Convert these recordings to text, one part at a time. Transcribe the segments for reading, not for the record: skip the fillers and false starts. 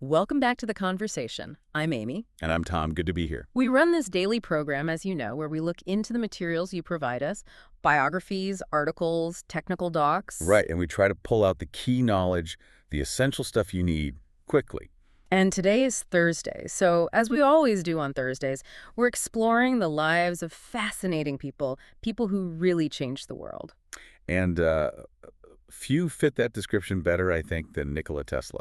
Welcome back to the conversation. I'm Amy. And I'm Tom. Good to be here. We run this daily program, as you know, where we look into the materials you provide us, biographies, articles, technical docs. Right, and we try to pull out the key knowledge, the essential stuff you need, quickly. And today is Thursday, so as we always do on Thursdays, we're exploring the lives of fascinating people who really changed the world. And few fit that description better, I think, than Nikola Tesla.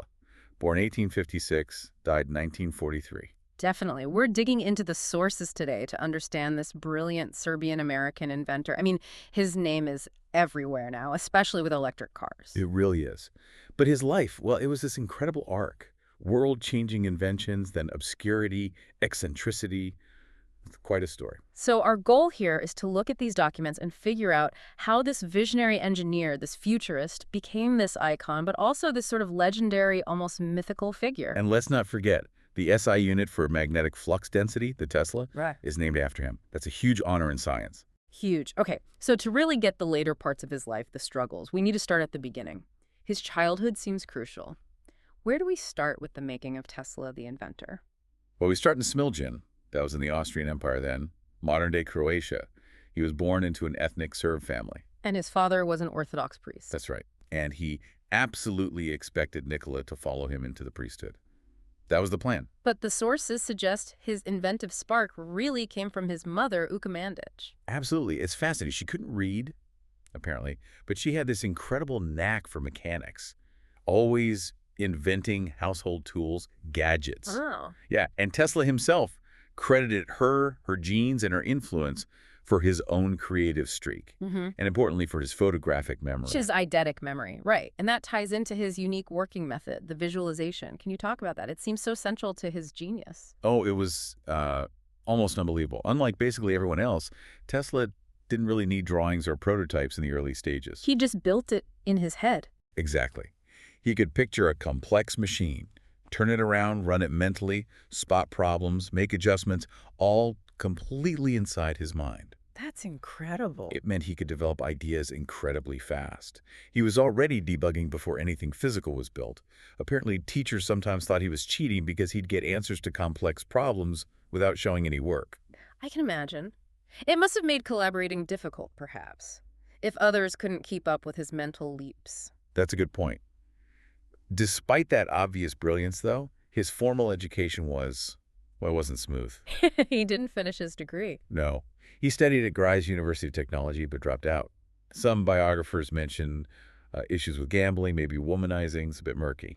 Born 1856, died 1943. Definitely. We're digging into the sources today to understand this brilliant Serbian-American inventor. I mean, his name is everywhere now, especially with electric cars. It really is. But his life, well, it was this incredible arc. World-changing inventions, then obscurity, eccentricity. It's quite a story. So our goal here is to look at these documents and figure out how this visionary engineer, this futurist, became this icon, but also this sort of legendary, almost mythical figure. And let's not forget, the SI unit for magnetic flux density, the Tesla, Right. is named after him. That's a huge honor in science. Huge. Okay, so to really get the later parts of his life, the struggles, we need to start at the beginning. His childhood seems crucial. Where do we start with the making of Tesla, the inventor? Well, we start in Smiljan. That was in the Austrian Empire then, modern-day Croatia. He was born into an ethnic Serb family. And his father was an Orthodox priest. That's right. And he absolutely expected Nikola to follow him into the priesthood. That was the plan. But the sources suggest his inventive spark really came from his mother, Uka Mandic. Absolutely. It's fascinating. She couldn't read, apparently, but she had this incredible knack for mechanics, always inventing household tools, gadgets. Oh. Yeah, and Tesla himself credited her genes, and her influence for his own creative streak, and importantly for his photographic memory. Which is eidetic memory, right. And that ties into his unique working method, the visualization. Can you talk about that? It seems so central to his genius. Oh, it was almost unbelievable. Unlike basically everyone else, Tesla didn't really need drawings or prototypes in the early stages. He just built it in his head. Exactly. He could picture a complex machine, turn it around, run it mentally, spot problems, make adjustments, all completely inside his mind. That's incredible. It meant he could develop ideas incredibly fast. He was already debugging before anything physical was built. Apparently, teachers sometimes thought he was cheating because he'd get answers to complex problems without showing any work. I can imagine. It must have made collaborating difficult, perhaps, if others couldn't keep up with his mental leaps. That's a good point. Despite that obvious brilliance, though, his formal education was, well, it wasn't smooth. He didn't finish his degree. No. He studied at Graz University of Technology, but dropped out. Some biographers mention issues with gambling, maybe womanizing. It's a bit murky.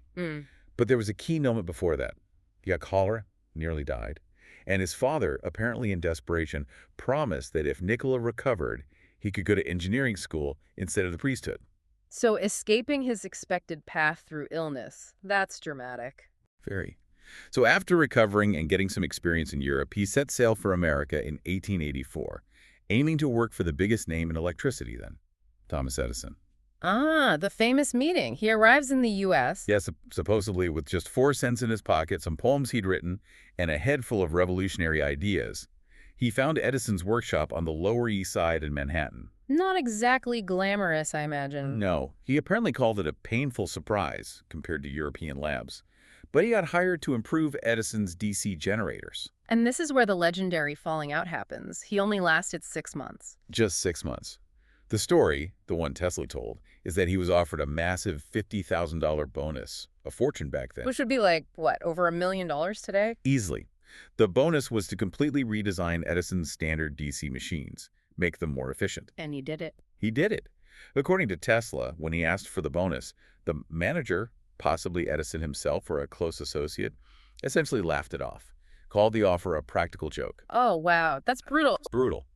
But there was a key moment before that. He got cholera, nearly died. And his father, apparently in desperation, promised that if Nikola recovered, he could go to engineering school instead of the priesthood. So escaping his expected path through illness, that's dramatic. Very. So after recovering and getting some experience in Europe, he set sail for America in 1884, aiming to work for the biggest name in electricity then, Thomas Edison. Ah, the famous meeting. He arrives in the U.S. Yes, supposedly with just 4 cents in his pocket, some poems he'd written, and a head full of revolutionary ideas. He found Edison's workshop on the Lower East Side in Manhattan. Not exactly glamorous, I imagine. No, he apparently called it a painful surprise compared to European labs. But he got hired to improve Edison's DC generators. And this is where the legendary falling out happens. He only lasted 6 months. Just 6 months. The story, the one Tesla told, is that he was offered a massive $50,000 bonus, a fortune back then. Which would be like, what, over $1 million today? Easily. The bonus was to completely redesign Edison's standard DC machines, make them more efficient. And he did it. He did it. According to Tesla, when he asked for the bonus, the manager, possibly Edison himself or a close associate, essentially laughed it off, called the offer a practical joke. Oh, wow. That's brutal. It's brutal.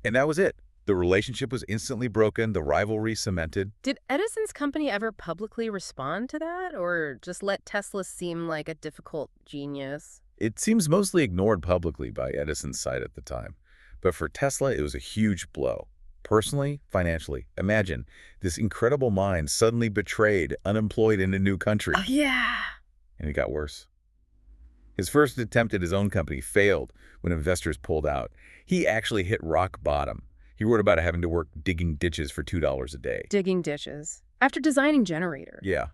And that was it. The relationship was instantly broken, the rivalry cemented. Did Edison's company ever publicly respond to that, or just let Tesla seem like a difficult genius? It seems mostly ignored publicly by Edison's side at the time. But for Tesla, it was a huge blow. Personally, financially. Imagine this incredible mind suddenly betrayed, unemployed in a new country. Oh, yeah. And it got worse. His first attempt at his own company failed when investors pulled out. He actually hit rock bottom. He wrote about having to work digging ditches for $2 a day. Digging ditches. After designing generators. Yeah.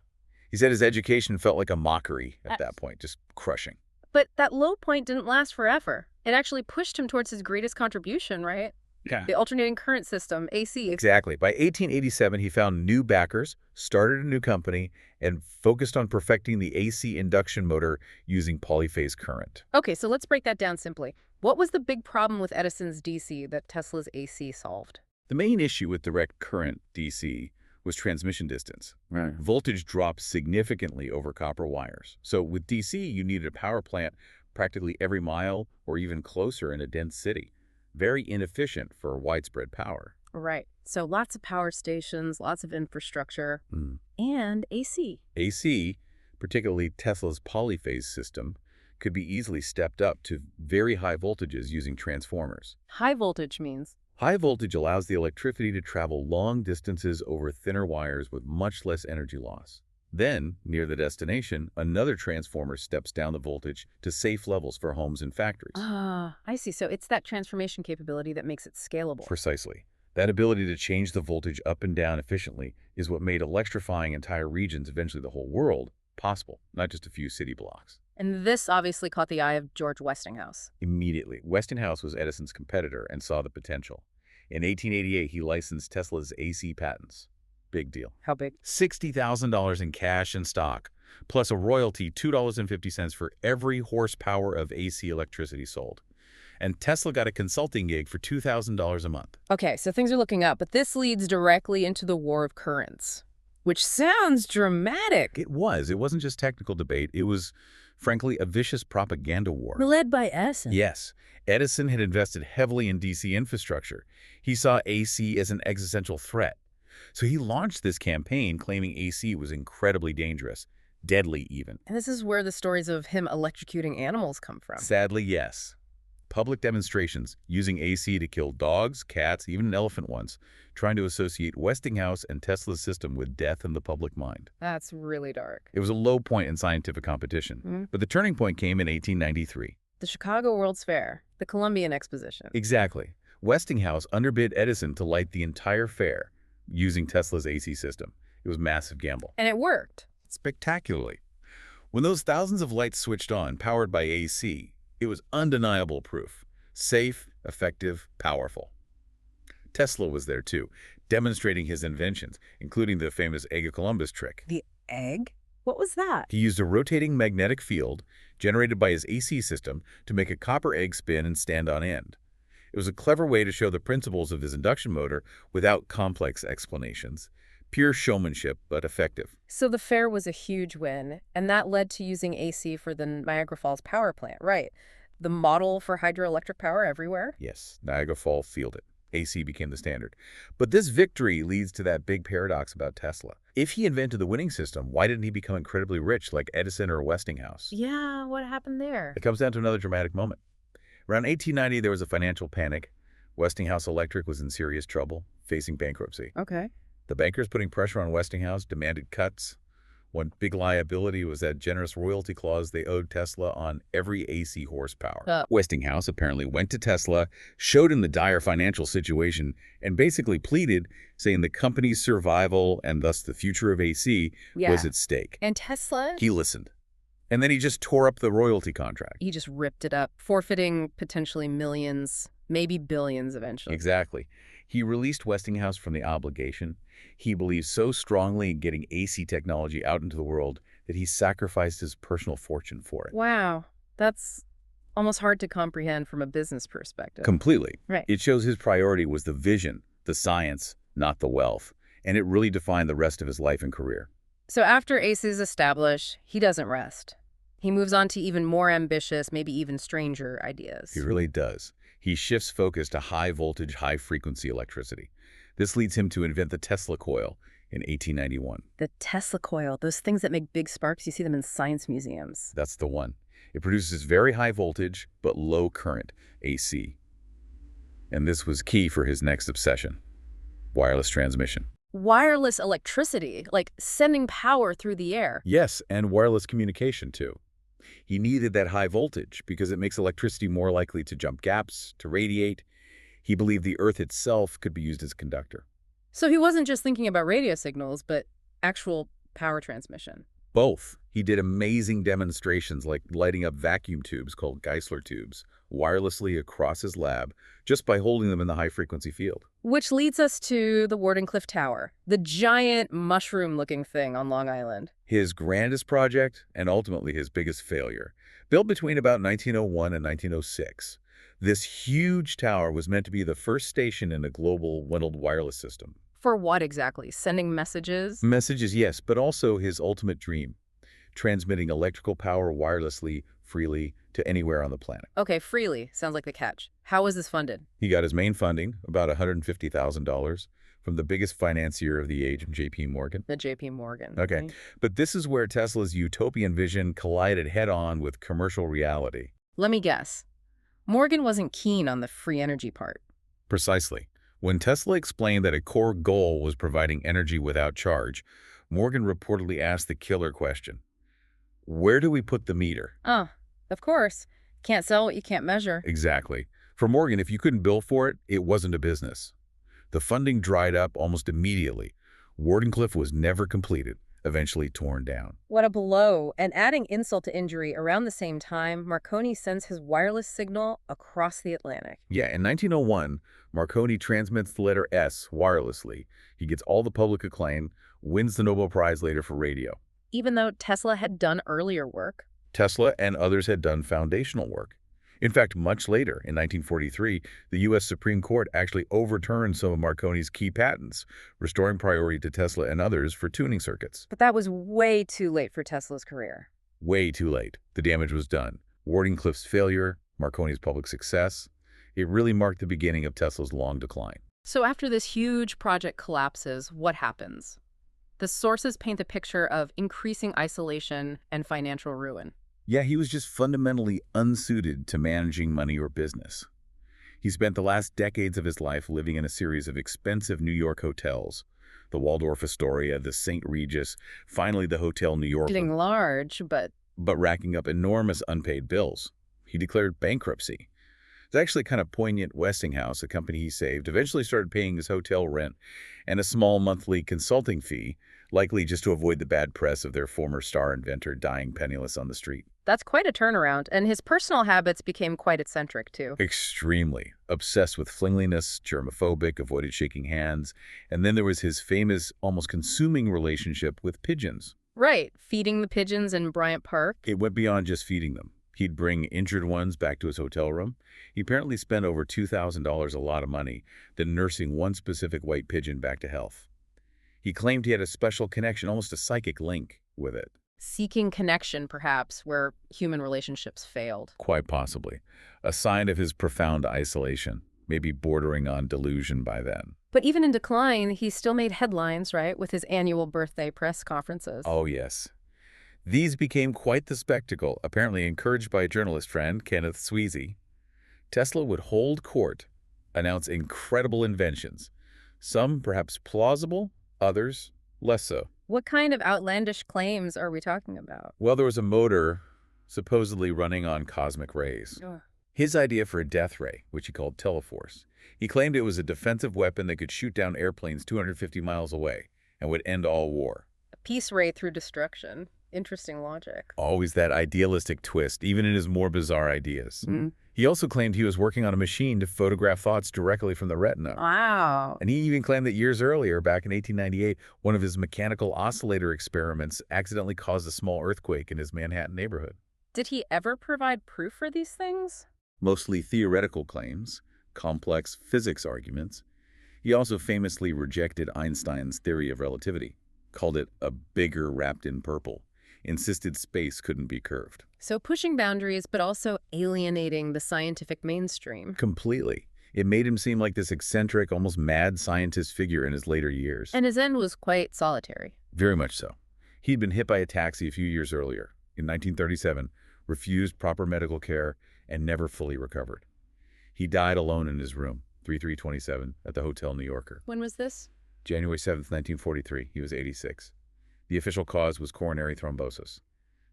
He said his education felt like a mockery Uh, at that point, just crushing. But that low point didn't last forever. It actually pushed him towards his greatest contribution, right? Yeah. The alternating current system, AC. Exactly. By 1887, he found new backers, started a new company, and focused on perfecting the AC induction motor using polyphase current. Okay, so let's break that down simply. What was the big problem with Edison's DC that Tesla's AC solved? The main issue with direct current DC was transmission distance. Right. Voltage dropped significantly over copper wires. So with DC, you needed a power plant practically every mile or even closer in a dense city. Very inefficient for widespread power. Right. So lots of power stations, lots of infrastructure, and AC. AC, particularly Tesla's polyphase system, could be easily stepped up to very high voltages using transformers. High voltage means. High voltage allows the electricity to travel long distances over thinner wires with much less energy loss. Then, near the destination, another transformer steps down the voltage to safe levels for homes and factories. Ah, I see. So it's that transformation capability that makes it scalable. Precisely. That ability to change the voltage up and down efficiently is what made electrifying entire regions, eventually the whole world, possible, not just a few city blocks. And this obviously caught the eye of George Westinghouse. Immediately, Westinghouse was Edison's competitor and saw the potential. In 1888, he licensed Tesla's AC patents. Big deal. How big? $60,000 in cash and stock, plus a royalty $2.50 for every horsepower of AC electricity sold. And Tesla got a consulting gig for $2,000 a month. Okay, so things are looking up, but this leads directly into the war of currents, which sounds dramatic. It was. It wasn't just technical debate. It was, frankly, a vicious propaganda war. Led by Edison. Yes. Edison had invested heavily in DC infrastructure. He saw AC as an existential threat. So he launched this campaign claiming AC was incredibly dangerous, deadly even. And this is where the stories of him electrocuting animals come from. Sadly, yes. Public demonstrations using AC to kill dogs, cats, even an elephant once, trying to associate Westinghouse and Tesla's system with death in the public mind. That's really dark. It was a low point in scientific competition. But the turning point came in 1893. The Chicago World's Fair, the Columbian Exposition. Exactly. Westinghouse underbid Edison to light the entire fair using Tesla's AC system. It was a massive gamble. And it worked. Spectacularly. When those thousands of lights switched on, powered by AC, it was undeniable proof. Safe, effective, powerful. Tesla was there too, demonstrating his inventions, including the famous Egg of Columbus trick. The egg? What was that? He used a rotating magnetic field generated by his AC system to make a copper egg spin and stand on end. It was a clever way to show the principles of his induction motor without complex explanations. Pure showmanship, but effective. So the fair was a huge win, and that led to using AC for the Niagara Falls power plant, right? The model for hydroelectric power everywhere? Yes, Niagara Falls fielded. AC became the standard. But this victory leads to that big paradox about Tesla. If he invented the winning system, why didn't he become incredibly rich like Edison or Westinghouse? Yeah, what happened there? It comes down to another dramatic moment. Around 1890, there was a financial panic. Westinghouse Electric was in serious trouble, facing bankruptcy. Okay. The bankers putting pressure on Westinghouse demanded cuts. One big liability was that generous royalty clause they owed Tesla on every AC horsepower. Westinghouse apparently went to Tesla, showed him the dire financial situation, and basically pleaded, saying the company's survival and thus the future of AC was at stake. And Tesla? He listened. And then he just tore up the royalty contract. He just ripped it up, forfeiting potentially millions, maybe billions eventually. Exactly. He released Westinghouse from the obligation. He believed so strongly in getting AC technology out into the world that he sacrificed his personal fortune for it. Wow. That's almost hard to comprehend from a business perspective. Completely. Right. It shows his priority was the vision, the science, not the wealth. And it really defined the rest of his life and career. So after AC is established, he doesn't rest. He moves on to even more ambitious, maybe even stranger ideas. He really does. He shifts focus to high-voltage, high-frequency electricity. This leads him to invent the Tesla coil in 1891. The Tesla coil, those things that make big sparks, you see them in science museums. That's the one. It produces very high voltage, but low current, AC. And this was key for his next obsession, wireless transmission. Wireless electricity, like sending power through the air. Yes, and wireless communication, too. He needed that high voltage because it makes electricity more likely to jump gaps, to radiate. He believed the Earth itself could be used as a conductor. So he wasn't just thinking about radio signals, but actual power transmission. Both. He did amazing demonstrations like lighting up vacuum tubes called Geissler tubes wirelessly across his lab just by holding them in the high-frequency field. Which leads us to the Wardenclyffe Tower, the giant mushroom-looking thing on Long Island. His grandest project, and ultimately his biggest failure, built between about 1901 and 1906. This huge tower was meant to be the first station in a global bundled wireless system. For what exactly? Sending messages? Messages, yes, but also his ultimate dream, transmitting electrical power wirelessly, freely, to anywhere on the planet. Okay, freely. Sounds like the catch. How was this funded? He got his main funding, about $150,000, from the biggest financier of the age, J.P. Morgan. The J.P. Morgan. Okay, but this is where Tesla's utopian vision collided head-on with commercial reality. Let me guess. Morgan wasn't keen on the free energy part. Precisely. When Tesla explained that a core goal was providing energy without charge, Morgan reportedly asked the killer question: where do we put the meter? Oh, of course. Can't sell what you can't measure. Exactly. For Morgan, if you couldn't bill for it, it wasn't a business. The funding dried up almost immediately. Wardenclyffe was never completed, eventually torn down. What a blow. And adding insult to injury, around the same time, Marconi sends his wireless signal across the Atlantic. Yeah, in 1901, Marconi transmits the letter S wirelessly. He gets all the public acclaim, wins the Nobel Prize later for radio. Even though Tesla had done earlier work. Tesla and others had done foundational work. In fact, much later, in 1943, the U.S. Supreme Court actually overturned some of Marconi's key patents, restoring priority to Tesla and others for tuning circuits. But that was way too late for Tesla's career. Way too late. The damage was done. Wardenclyffe's failure, Marconi's public success, it really marked the beginning of Tesla's long decline. So after this huge project collapses, what happens? The sources paint a picture of increasing isolation and financial ruin. Yeah, he was just fundamentally unsuited to managing money or business. He spent the last decades of his life living in a series of expensive New York hotels. The Waldorf Astoria, the St. Regis, finally the Hotel New York. Getting large, but racking up enormous unpaid bills. He declared bankruptcy. It's actually kind of poignant. Westinghouse, a company he saved, eventually started paying his hotel rent and a small monthly consulting fee, likely just to avoid the bad press of their former star inventor dying penniless on the street. that's quite a turnaround, and his personal habits became quite eccentric, too. Extremely. Obsessed with flingliness, germophobic, avoided shaking hands, and then there was his famous, almost consuming relationship with pigeons. Right, feeding the pigeons in Bryant Park. It went beyond just feeding them. He'd bring injured ones back to his hotel room. He apparently spent over $2,000, a lot of money, then nursing one specific white pigeon back to health. He claimed he had a special connection, almost a psychic link, with it. Seeking connection, perhaps, where human relationships failed. Quite possibly. A sign of his profound isolation, maybe bordering on delusion by then. But even in decline, he still made headlines, right, with his annual birthday press conferences. Oh, yes. These became quite the spectacle, apparently encouraged by a journalist friend, Kenneth Sweezy. Tesla would hold court, announce incredible inventions, some perhaps plausible, others less so. What kind of outlandish claims are we talking about? Well, there was a motor supposedly running on cosmic rays. Ugh. His idea for a death ray, which he called Teleforce. He claimed it was a defensive weapon that could shoot down airplanes 250 miles away and would end all war. A peace ray through destruction. Interesting logic. Always that idealistic twist, even in his more bizarre ideas. He also claimed he was working on a machine to photograph thoughts directly from the retina. Wow. And he even claimed that years earlier, back in 1898, one of his mechanical oscillator experiments accidentally caused a small earthquake in his Manhattan neighborhood. Did he ever provide proof for these things? Mostly theoretical claims, complex physics arguments. He also famously rejected Einstein's theory of relativity, called it a bigger wrapped in purple, insisted space couldn't be curved. So pushing boundaries, but also alienating the scientific mainstream. Completely. It made him seem like this eccentric, almost mad scientist figure in his later years. And his end was quite solitary. Very much so. He'd been hit by a taxi a few years earlier, in 1937, refused proper medical care, and never fully recovered. He died alone in his room, 3327, at the Hotel New Yorker. When was this? January 7th, 1943. He was 86. The official cause was coronary thrombosis,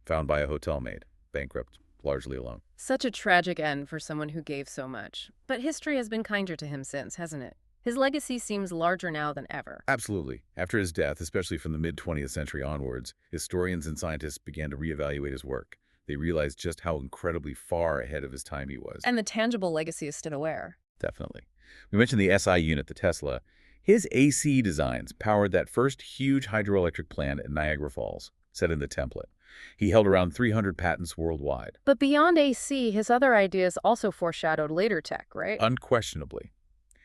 found by a hotel maid, bankrupt, largely alone. Such a tragic end for someone who gave so much. But history has been kinder to him since, hasn't it? His legacy seems larger now than ever. Absolutely. After his death, especially from the mid-20th century onwards, historians and scientists began to reevaluate his work. They realized just how incredibly far ahead of his time he was. And the tangible legacy is still aware. Definitely. We mentioned the SI unit, the Tesla. His AC designs powered that first huge hydroelectric plant at Niagara Falls, set in the template. He held around 300 patents worldwide. But beyond AC, his other ideas also foreshadowed later tech, right? Unquestionably.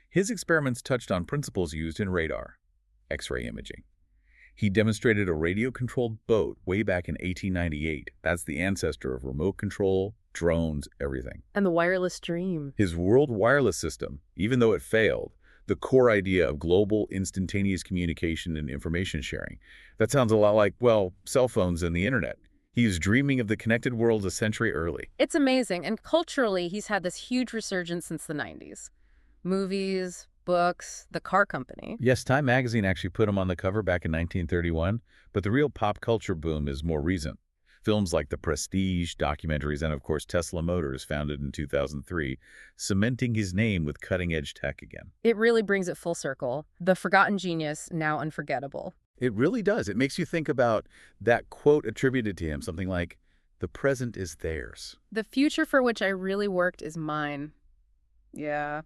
His experiments touched on principles used in radar, X-ray imaging. He demonstrated a radio-controlled boat way back in 1898. That's the ancestor of remote control, drones, everything. And the wireless dream. His world wireless system, even though it failed, the core idea of global instantaneous communication and information sharing. That sounds a lot like, well, cell phones and the internet. He is dreaming of the connected world a century early. It's amazing, and culturally, he's had this huge resurgence since the 90s. Movies, books, the car company. Yes, Time magazine actually put him on the cover back in 1931, but the real pop culture boom is more recent. Films like The Prestige, documentaries, and of course Tesla Motors, founded in 2003, cementing his name with cutting-edge tech again. It really brings it full circle. The forgotten genius, now unforgettable. It really does. It makes you think about that quote attributed to him, something like, "The present is theirs." The future for which I really worked is mine. Yeah,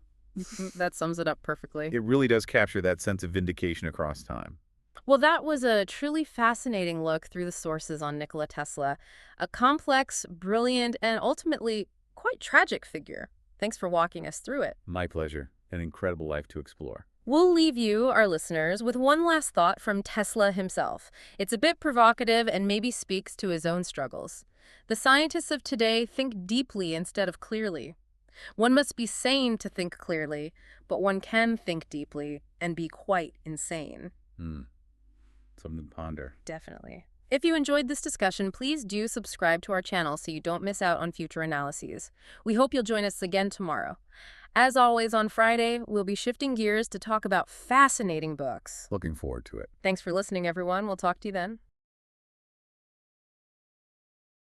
that sums it up perfectly. It really does capture that sense of vindication across time. Well, that was a truly fascinating look through the sources on Nikola Tesla, a complex, brilliant, and ultimately quite tragic figure. Thanks for walking us through it. My pleasure. An incredible life to explore. We'll leave you, our listeners, with one last thought from Tesla himself. It's a bit provocative and maybe speaks to his own struggles. The scientists of today think deeply instead of clearly. One must be sane to think clearly, but one can think deeply and be quite insane. Something to ponder. Definitely. If you enjoyed this discussion, please do subscribe to our channel so you don't miss out on future analyses. We hope you'll join us again tomorrow. As always, on Friday, we'll be shifting gears to talk about fascinating books. Looking forward to it. Thanks for listening, everyone. We'll talk to you then.